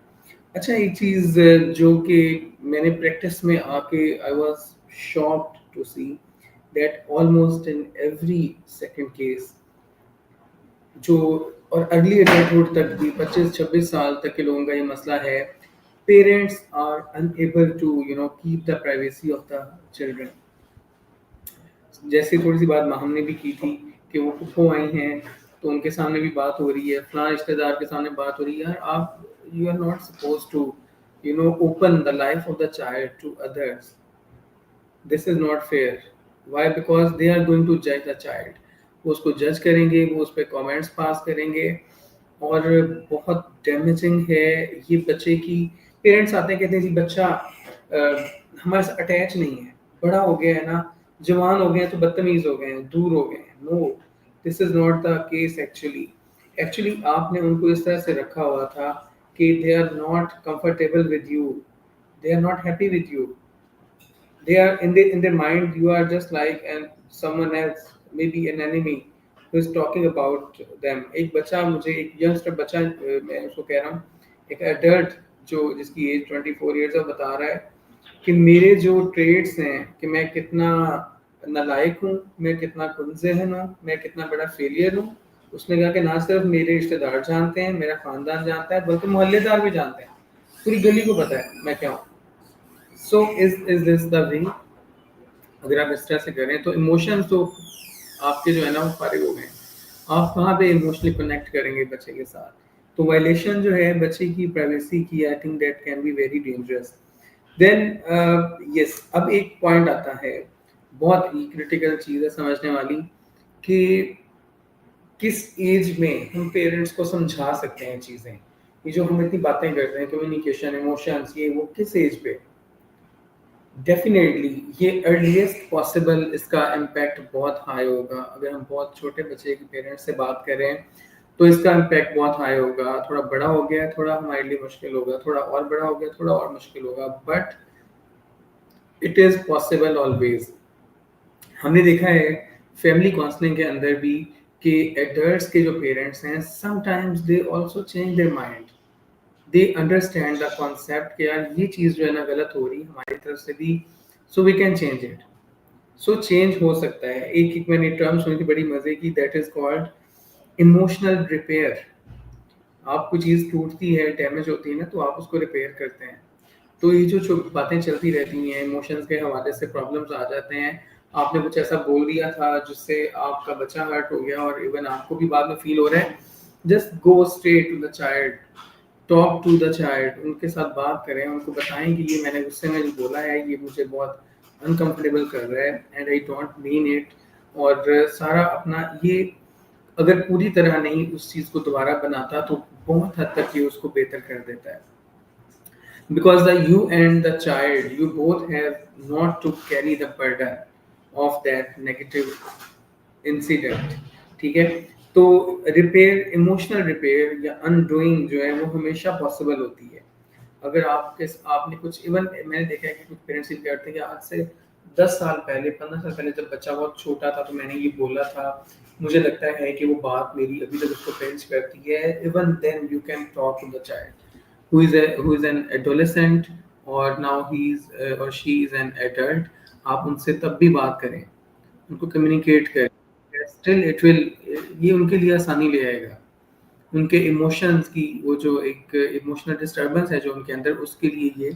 अच्छा, एक चीज़ जो कि मैंने प्रैक्टिस में आके I was shocked to see that almost in every second case, जो और अर्ली एडल्टहुड तक भी 25-26 साल तक के लोगों का ये मसला है, parents are unable to keep the privacy of the children. जैसे थोड़ी सी बात माहम ने भी की थी कि वो फूफो आई हैं तो उनके सामने भी बात हो रही है, फलां रिश्तेदार के सामने बात हो रही है। यार आप, you are not suppose to open the life of the child to others. This is not fair. Why? Because they are going to जज द चाइल्ड। वो उसको जज करेंगे, वो उस पर कॉमेंट्स पास करेंगे, और बहुत डैमेजिंग है ये बच्चे की। पेरेंट्स आते हैं कहते हैं जी बच्चा हमारे साथ अटैच नहीं है, बड़ा हो गया है ना, जवान हो गए हैं तो बदतमीज हो गए हैं, दूर हो गए हैं। No, this is not the case. Actually आपने उनको इस तरह से रखा हुआ था कि they are not comfortable with you, they are not happy with you, they are in their mind you are just like and someone else, maybe an enemy who is talking about them। एक बच्चा, मुझे एक youngster बच्चा, मैं उसको कह रहा हूँ, एक एडल्ट जो जिसकी एज 24 ईयर्स है, बता रहा है कि मेरे जो ट्रेड्स हैं, कि मैं कितना नालायक हूँ, मैं कितना खुदजहन हूँ, मैं कितना बड़ा फेलियर हूँ। उसने कहा कि ना सिर्फ मेरे रिश्तेदार जानते हैं, मेरा खानदान जानता है, बल्कि मोहल्लेदार भी जानते हैं, पूरी गली को पता है मैं क्या हूँ। So is this the way? अगर आप इस तरह से करें तो इमोशंस तो आपके जो है ना वो फारिग हो गए। आप कहाँ पे इमोशनली कनेक्ट करेंगे बच्चे के साथ? तो वायलेशन जो है बच्चे की प्राइवेसी की, I think that can be very dangerous. Then yes, अब एक पॉइंट आता है, बहुत ही क्रिटिकल चीज़ है समझने वाली, कि किस एज में हम पेरेंट्स को समझा सकते हैं चीज़ें। ये जो हम इतनी बातें करते हैं कम्युनिकेशन, इमोशंस, ये वो किस एज पे? डेफिनेटली ये अर्लीस्ट पॉसिबल इसका इम्पैक्ट बहुत हाई होगा। अगर हम बहुत छोटे बच्चे के पेरेंट्स से बात करें तो इसका इम्पैक्ट बहुत हाई होगा। थोड़ा बड़ा हो गया थोड़ा हमारे लिए मुश्किल होगा, थोड़ा और बड़ा हो गया थोड़ा और मुश्किल होगा, but it is possible always. हमने देखा है फैमिली काउंसलिंग के अंदर भी कि एडल्ट्स के जो पेरेंट्स हैं sometimes they also change their mind, they understand the concept कि यार ये चीज़ जो है ना गलत हो रही है हमारी तरफ से भी, so we can change it. So change हो सकता है। एक मैंने टर्म सुनी थी बड़ी मजे की, that is called emotional repair. आपको चीज़ टूटती है डैमेज होती है ना तो आप उसको रिपेयर करते हैं। तो ये जो बातें चलती रहती हैं इमोशंस के हवाले से, प्रॉब्लम्स आ जाते हैं, आपने कुछ ऐसा बोल दिया था जिससे आपका बच्चा हर्ट हो गया और इवन आपको भी बाद में फील हो रहा है, just go straight to the child, talk to the child, उनके साथ बात करें, उनको बताएं कि ये मैंने गुस्से में जो बोला है ये मुझे बहुत अनकंफर्टेबल कर रहा है and I don't mean it. और सारा अपना ये अगर पूरी तरह नहीं उस चीज़ को दोबारा बनाता तो बहुत हद तक ये उसको बेहतर कर देता है। Because the you and the child, you both have not to carry the burden of that negative incident. ठीक है, तो रिपेयर, इमोशनल रिपेयर या अनडूइंग जो है वो हमेशा पॉसिबल होती है। अगर आपके आपने कुछ, इवन मैंने देखा है कि कुछ पेरेंट्स ये करते हैं कि आज से 10 साल पहले 15 साल पहले जब बच्चा बहुत छोटा था तो मैंने ये बोला था, मुझे लगता है कि वो बात मेरी अभी तक उसको पिंच करती है। Even then you can talk to the child who is an adolescent or now he is or she is an adult। आप उनसे तब भी बात करें, उनको कम्युनिकेट करें, स्टिल इट विल, ये उनके लिए आसानी ले आएगा। उनके इमोशंस की वो जो एक इमोशनल डिस्टर्बेंस है जो उनके अंदर, उसके लिए ये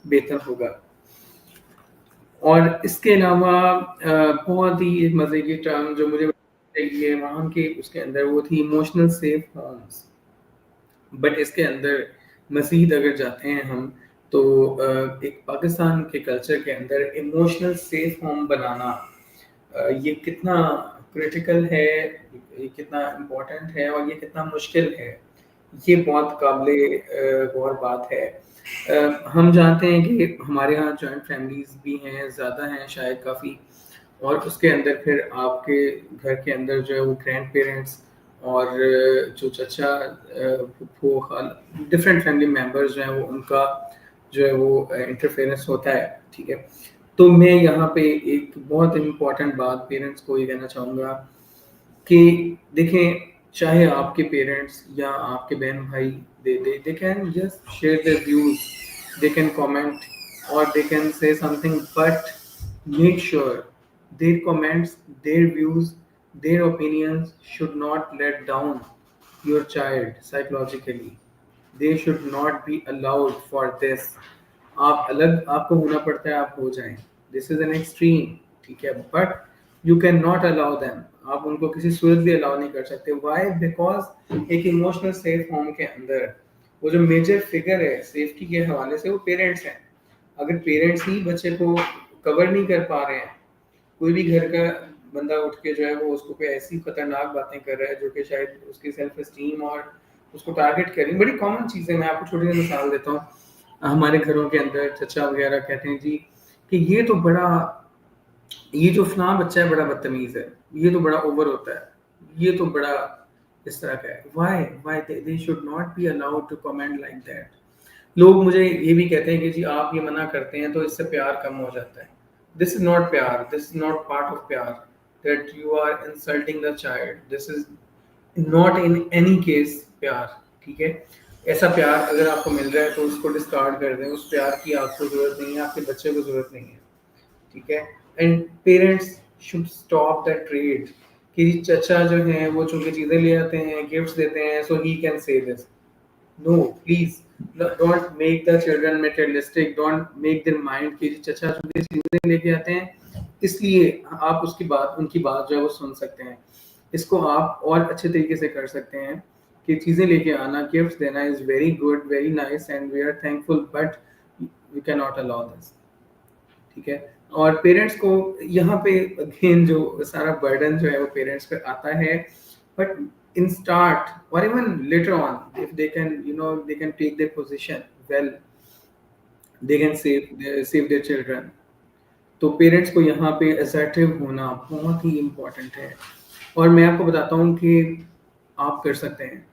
बेहतर होगा। और इसके अलावा बहुत ही एक मजे की टर्म जो मुझे ये वहाँ के उसके अंदर वो थी इमोशनल सेफ होम्स। बट इसके अंदर मज़ीद अगर जाते हैं हम तो एक पाकिस्तान के कल्चर के अंदर इमोशनल सेफ होम बनाना ये कितना क्रिटिकल है, ये कितना इम्पोर्टेंट है और ये कितना मुश्किल है, ये बहुत काबिल गौर बात है। हम जानते हैं कि हमारे यहाँ जॉइंट फैमिलीज भी हैं, ज़्यादा हैं शायद काफ़ी, और उसके अंदर फिर आपके घर के अंदर जो है वो ग्रैंड पेरेंट्स और जो चचा फूफू खाल डिफरेंट फैमिली मेम्बर्स जो हैं वो उनका जो है वो इंटरफेरेंस होता है। ठीक है, तो मैं यहाँ पे एक बहुत इम्पोर्टेंट बात पेरेंट्स को ये कहना चाहूँगा कि देखें, चाहे आपके पेरेंट्स या आपके बहन भाई they can just share their views, they can comment or they can say something, but make sure their comments, their views, their opinions should not let down your child psychologically। they should not be allowed for this। आप अलग आपको होना पड़ता है, आप हो जाएं, this is an extreme. ठीक है, but you can not allow them, आप उनको किसी सूरत भी अलाउ नहीं कर सकते। वाई? बिकॉज एक इमोशनल सेफ होम के अंदर वो जो मेजर फिगर है सेफ्टी के हवाले से वो पेरेंट्स हैं। अगर पेरेंट्स ही बच्चे को कवर नहीं कर पा रहे हैं, कोई भी घर का बंदा उठ के जो है वो उसको कोई ऐसी खतरनाक बातें कर रहा है जो कि शायद उसकी सेल्फ एस्टीम और उसको टारगेट कर रही है, बड़ी कॉमन चीज़ है। मैं आपको छोटी सी मिसाल देता हूँ, हमारे घरों के अंदर चचा वगैरह कहते हैं जी कि ये तो बड़ा, ये जो फलां बच्चा है बड़ा बदतमीज है, ये तो बड़ा ओवर होता है, ये तो बड़ा इस तरह का है। Why why they should not be allowed to comment like that. लोग मुझे ये भी कहते हैं कि जी आप ये मना करते हैं तो इससे प्यार कम हो जाता है। दिस इज नॉट प्यार, this is not part of प्यार, that you are insulting the child, this is not in any case प्यार। ठीक है, ऐसा प्यार अगर आपको मिल रहा है तो उसको डिस्कार्ड कर दें, उस प्यार की आपको जरूरत नहीं है, आपके बच्चे को जरूरत नहीं है। ठीक है, and parents should stop that trade कि चचा जो है वो चूंकि चीजें ले आते हैं, गिफ्ट्स देते हैं, so he can say this. No please, don't make the children materialistic, don't make their mind कि चचा चूंकि चीजें लेके आते हैं इसलिए आप उसकी बात, उनकी बात जो है वो सुन सकते हैं। इसको आप और अच्छे तरीके से कर सकते हैं कि चीजें लेके आना, गिफ्ट देना is very good, very nice and we are thankful, but we can not allow this. ठीक है, और पेरेंट्स को यहाँ पे अगेन जो सारा बर्डन जो है वो पेरेंट्स पे आता है, but in start or even later on if they can, you know, they can take their position well, they can save their children। तो पेरेंट्स को यहाँ पे असर्टिव होना बहुत ही इम्पोर्टेंट है। और मैं आपको बताता हूँ कि आप कर सकते हैं,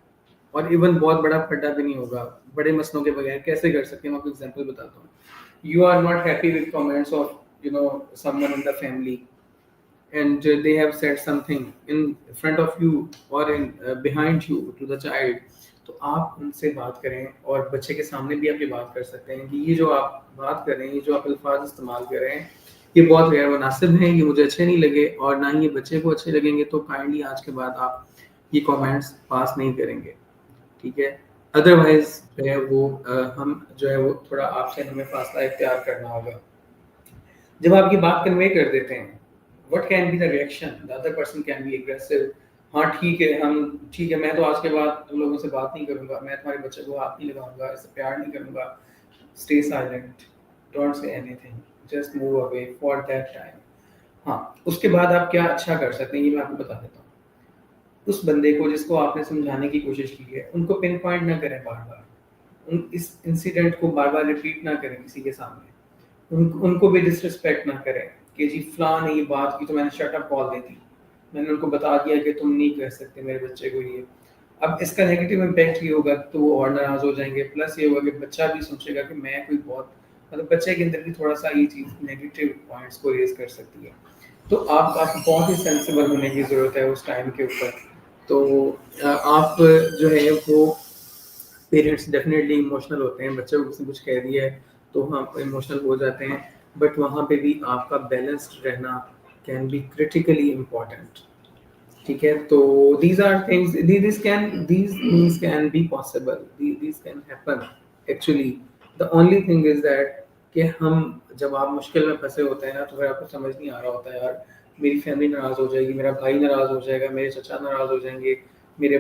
और इवन बहुत बड़ा फड्डा भी नहीं होगा, बड़े मसलों के बगैर कैसे कर सकते हैं, मैं आपको एग्जांपल बताता हूँ। You are not happy with comments of someone in the family, and they have said something in front of you or in behind you to the child, तो आप उनसे बात करें, और बच्चे के सामने भी आप ये बात कर सकते हैं कि ये जो आप बात कर रहे हैं, ये जो आप अल्फाज इस्तेमाल कर रहे हैं, ये बहुत गैर मुनासिब हैं, ये मुझे अच्छे नहीं लगे और ना ही ये बच्चे को अच्छे लगेंगे, तो काइंडली आज के बाद आप ये कमेंट्स पास नहीं करेंगे, ठीक है। अदरवाइज जो है वो हम जो है वो थोड़ा आपसे हमें फासला इख्तियार करना होगा। जब आप ये बात कन्वे कर देते हैं, what can be the reaction? The other person can be aggressive. हाँ ठीक है, हम ठीक है, मैं तो आज के बाद तुम लोगों से बात नहीं करूंगा, मैं तुम्हारे बच्चे को हाथ नहीं लगाऊंगा, इससे प्यार नहीं करूंगा। Stay silent, don't say anything, just move away for that time. हाँ, उसके बाद आप क्या अच्छा कर सकते हैं, ये मैं आपको बता देता हूँ। उस बंदे को जिसको आपने समझाने की कोशिश की है, उनको पिन पॉइंट ना करें बार बार, इस इंसिडेंट को बार बार रिपीट ना करें किसी के सामने, उनको भी डिसरिस्पेक्ट ना करें कि जी फलां ने ये बात की तो मैंने शट अप कॉल दी थी, मैंने उनको बता दिया कि तुम नहीं कर सकते मेरे बच्चे को ये। अब इसका नेगेटिव इम्पैक्ट ये होगा तो वो और नाराज हो जाएंगे, प्लस ये होगा कि बच्चा भी सोचेगा कि मैं कोई बहुत, मतलब बच्चे के अंदर भी थोड़ा सा ये चीज़ नेगेटिव पॉइंट्स को रेज कर सकती है। तो आप बहुत ही सेंसिबल होने की ज़रूरत है उस टाइम के ऊपर। तो आप जो है वो पेरेंट्स डेफिनेटली इमोशनल होते हैं, बच्चे को किसी कुछ कह दिया है तो हम इमोशनल हो जाते हैं, बट वहाँ पे भी आपका बैलेंस्ड रहना कैन बी क्रिटिकली इम्पोर्टेंट, ठीक है। तो these are things, these things can be possible, these can happen actually. The only thing is that कि हम जब आप मुश्किल में फंसे होते हैं ना, तो फिर आपको समझ नहीं आ रहा होता है यार मेरी फैमिली नाराज़ हो जाएगी, मेरा भाई नाराज़ हो जाएगा, मेरे चचा नाराज़ हो जाएंगे, मेरे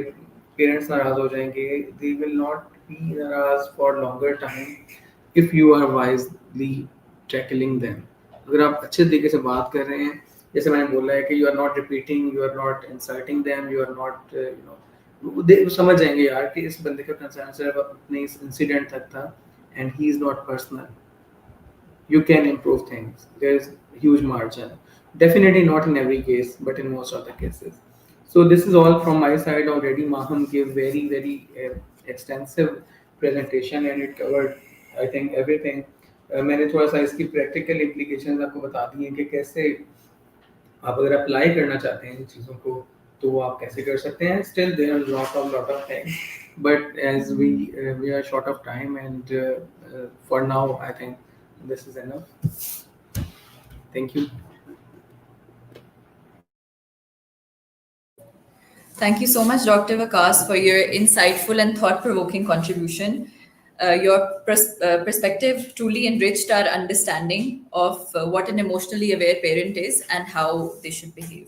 पेरेंट्स नाराज़ हो जाएंगे, they will not be नाराज़ for longer time if you are wisely tackling them. अगर आप अच्छे तरीके से बात कर रहे हैं, जैसे मैंने बोला है कि you are not repeating, you are not insulting them, you are not वो समझ जाएंगे यार कि इस बंदे का कंसर्न सिर्फ अपने इस इंसिडेंट तक था and he is not personal. You can improve things. There is huge margin. Definitely not in every case, but in most of the cases. So this is all from my side already. Maham gave very extensive presentation and it covered, I think, everything. मैंने थोड़ा सा इसकी practical implications आपको बता दी हैं कि कैसे आप अगर अप्लाई करना चाहते हैं इन चीज़ों को तो वो आप कैसे कर सकते हैं। Still there are lot of things, but as we are short of time and for now I think this is enough. Thank you. Thank you so much, Dr. Vikas, for your insightful and thought-provoking contribution. Your perspective truly enriched our understanding of what an emotionally aware parent is and how they should behave.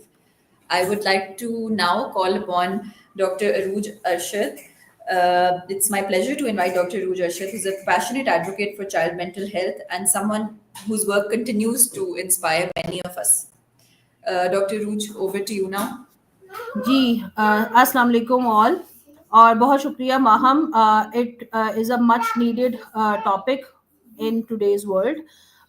I would like to now call upon Dr. Arooj Arshad. It's my pleasure to invite Dr. Arooj Arshad, who's a passionate advocate for child mental health and someone whose work continues to inspire many of us. Dr. Arooj, over to you now. जी अस्सलाम वालेकुम all, और बहुत शुक्रिया Maham. It is a much needed topic in today's world,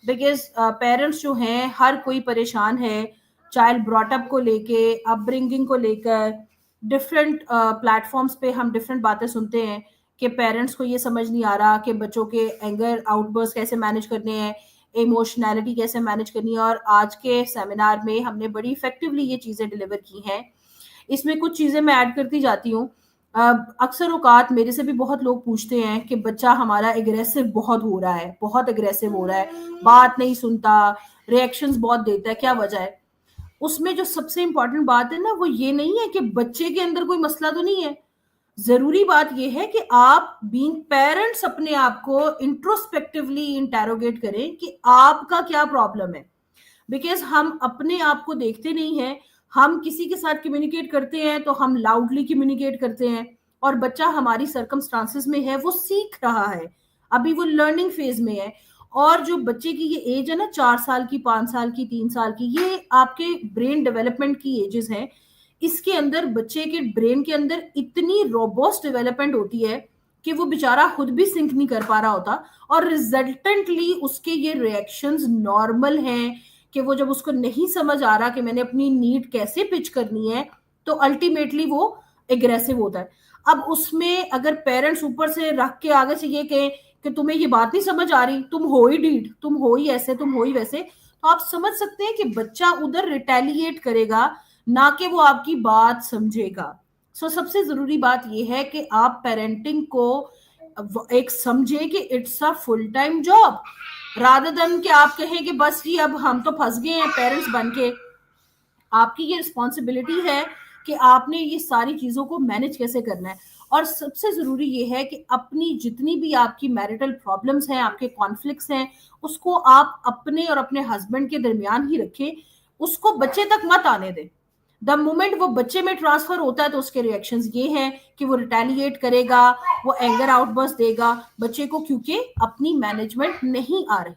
because parents जो हैं हर कोई परेशान है चाइल्ड ब्रॉटअप को लेके, अपब्रिंगिंग को लेकर। डिफरेंट प्लेटफॉर्म्स पे हम डिफरेंट बातें सुनते हैं कि पेरेंट्स को ये समझ नहीं आ रहा कि बच्चों के एंगर आउटबर्स्ट कैसे मैनेज करने हैं, इमोशनैलिटी कैसे मैनेज करनी है। और आज के सेमिनार में हमने बड़ी इफेक्टिवली ये चीज़ें डिलीवर की हैं। इसमें कुछ चीज़ें मैं ऐड करती जाती हूँ। अक्सर औकात मेरे से भी बहुत लोग पूछते हैं कि बच्चा हमारा एग्रेसिव बहुत हो रहा है, बहुत एग्रेसिव हो रहा है, बात नहीं सुनता, रिएक्शंस बहुत देता है, क्या वजह है। उसमें जो सबसे इम्पोर्टेंट बात है ना, वो ये नहीं है कि बच्चे के अंदर कोई मसला तो नहीं है। जरूरी बात यह है कि आप बीइंग पेरेंट्स अपने आप को इंट्रोस्पेक्टिवली इंटेरोगेट करें कि आपका क्या प्रॉब्लम है। बिकॉज हम अपने आप को देखते नहीं हैं। हम किसी के साथ कम्युनिकेट करते हैं तो हम लाउडली कम्युनिकेट करते हैं, और बच्चा हमारी सर्कमस्टांसेस में है, वो सीख रहा है, अभी वो लर्निंग फेज में है। और जो बच्चे की ये एज है ना, 4 साल की, 5 साल की, 3 साल की, ये आपके ब्रेन डेवलपमेंट की एजेस हैं। इसके अंदर बच्चे के ब्रेन के अंदर इतनी रोबोस्ट डेवलपमेंट होती है कि वो बेचारा खुद भी सिंक नहीं कर पा रहा होता, और रिजल्टेंटली उसके ये रिएक्शंस नॉर्मल हैं कि वो जब उसको नहीं समझ आ रहा कि मैंने अपनी नीड कैसे पिच करनी है, तो अल्टीमेटली वो एग्रेसिव होता है। अब उसमें अगर पेरेंट्स ऊपर से रख के आगे से ये कहें कि तुम्हें ये बात नहीं समझ आ रही, तुम हो ही डीड, तुम हो ही ऐसे, तुम हो ही वैसे, तो आप समझ सकते हैं कि बच्चा उधर रिटेलिएट करेगा, ना कि वो आपकी बात समझेगा। सो सबसे जरूरी बात यह है कि आप पेरेंटिंग को एक समझे कि it's a full time job, rather than कि आप कहें कि बस जी अब हम तो फंस गए हैं पेरेंट्स बन के। आपकी ये रिस्पॉन्सिबिलिटी है कि आपने ये सारी चीजों को मैनेज कैसे करना है। और सबसे जरूरी ये है कि अपनी जितनी भी आपकी मैरिटल प्रॉब्लम्स हैं, आपके कॉन्फ्लिक्ट्स हैं, उसको आप अपने और अपने हस्बैंड के दरमियान ही रखें, उसको बच्चे तक मत आने दें। द मोमेंट वो बच्चे में ट्रांसफर होता है तो उसके रिएक्शंस ये हैं कि वो रिटेलिएट करेगा, वो एंगर आउटबर्स्ट देगा बच्चे को, क्योंकि अपनी मैनेजमेंट नहीं आ रही।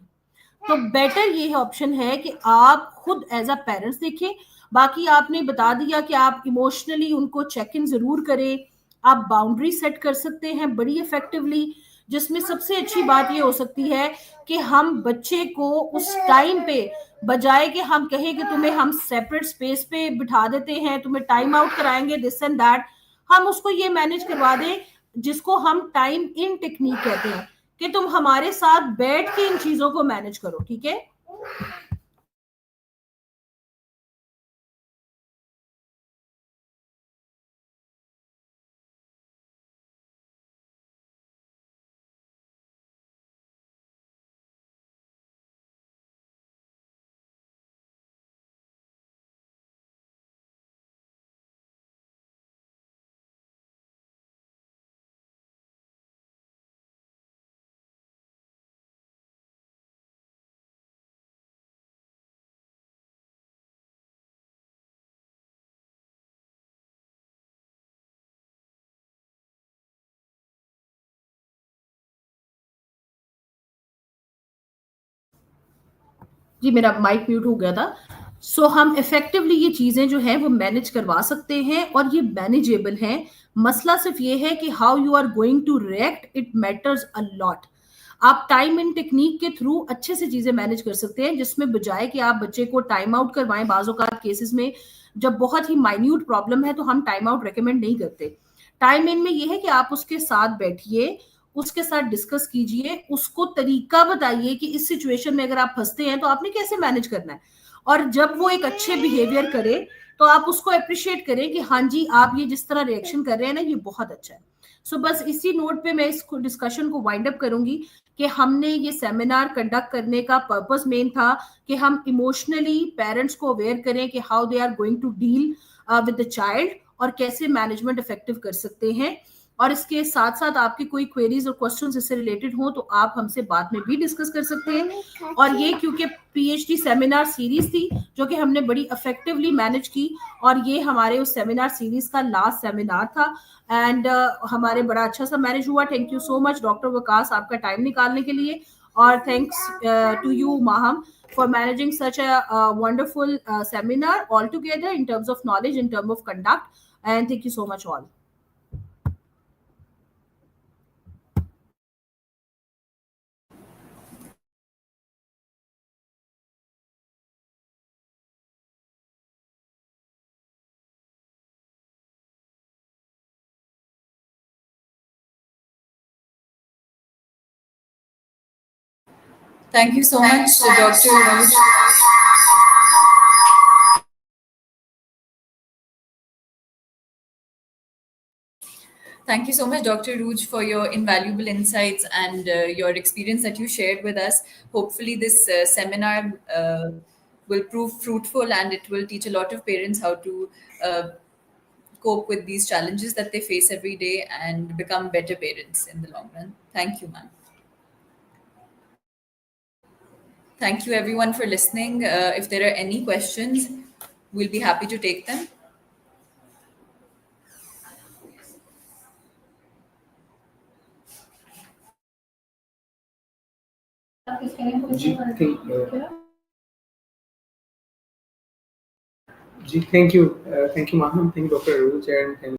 तो बेटर ये ऑप्शन है कि आप खुद एज अ पेरेंट्स देखें। बाकी आपने बता दिया कि आप इमोशनली उनको चेक इन जरूर करें, आप बाउंड्री सेट कर सकते हैं बड़ी इफेक्टिवली, जिसमें सबसे अच्छी बात ये हो सकती है कि हम बच्चे को उस टाइम पे, बजाय कि हम कहें कि तुम्हें हम सेपरेट स्पेस पे बिठा देते हैं, तुम्हें टाइम आउट कराएंगे, दिस एंड दैट, हम उसको ये मैनेज करवा दें जिसको हम टाइम इन टेक्निक कहते हैं, कि तुम हमारे साथ बैठ के इन चीजों को मैनेज करो, ठीक है। जी मेरा माइक म्यूट हो गया था। सो हम इफेक्टिवली ये चीजें जो है वो मैनेज करवा सकते हैं और ये मैनेजेबल हैं। मसला सिर्फ ये है कि how you are going to react, it matters a lot. आप टाइम एंड टेक्निक के थ्रू अच्छे से चीजें मैनेज कर सकते हैं, जिसमें बजाय कि आप बच्चे को टाइम आउट करवाएं, बाजों का केसेस में जब बहुत ही माइन्यूट प्रॉब्लम है तो हम टाइम आउट रेकमेंड नहीं करते। टाइम इन में ये है कि आप उसके साथ बैठिए, उसके साथ डिस्कस कीजिए, उसको तरीका बताइए कि इस सिचुएशन में अगर आप फंसते हैं तो आपने कैसे मैनेज करना है। और जब वो एक अच्छे बिहेवियर करे तो आप उसको अप्रिशिएट करें कि हाँ जी आप ये जिस तरह रिएक्शन कर रहे हैं ना, ये बहुत अच्छा है। सो बस इसी नोट पे मैं इस डिस्कशन को वाइंड अप करूंगी कि हमने ये सेमिनार कंडक्ट करने का पर्पस मेन था कि हम इमोशनली पेरेंट्स को अवेयर करें कि how they are going to deal with the child और कैसे मैनेजमेंट इफेक्टिव कर सकते हैं। और इसके साथ साथ आपकी कोई क्वेरीज और क्वेश्चंस इससे रिलेटेड हो तो आप हमसे बाद में भी डिस्कस कर सकते हैं। और ये क्योंकि पीएचडी सेमिनार सीरीज थी जो कि हमने बड़ी इफेक्टिवली मैनेज की, और ये हमारे उस सेमिनार सीरीज का लास्ट सेमिनार था, एंड हमारे बड़ा अच्छा सा मैनेज हुआ। Thank you so much doctor Waqas आपका टाइम निकालने के लिए, और thanks to you Maham for managing such a wonderful seminar altogether in terms of knowledge, in terms of conduct, and thank you so much all. Thank you so much, Dr. Rooj. Thank you so much, Dr. Rooj, for your invaluable insights and your experience that you shared with us. Hopefully, this seminar will prove fruitful and it will teach a lot of parents how to cope with these challenges that they face every day and become better parents in the long run. Thank you, ma'am. Thank you, everyone, for listening. If there are any questions, we'll be happy to take them. जी thank you, Maham, thank you Dr. Rooj, and thank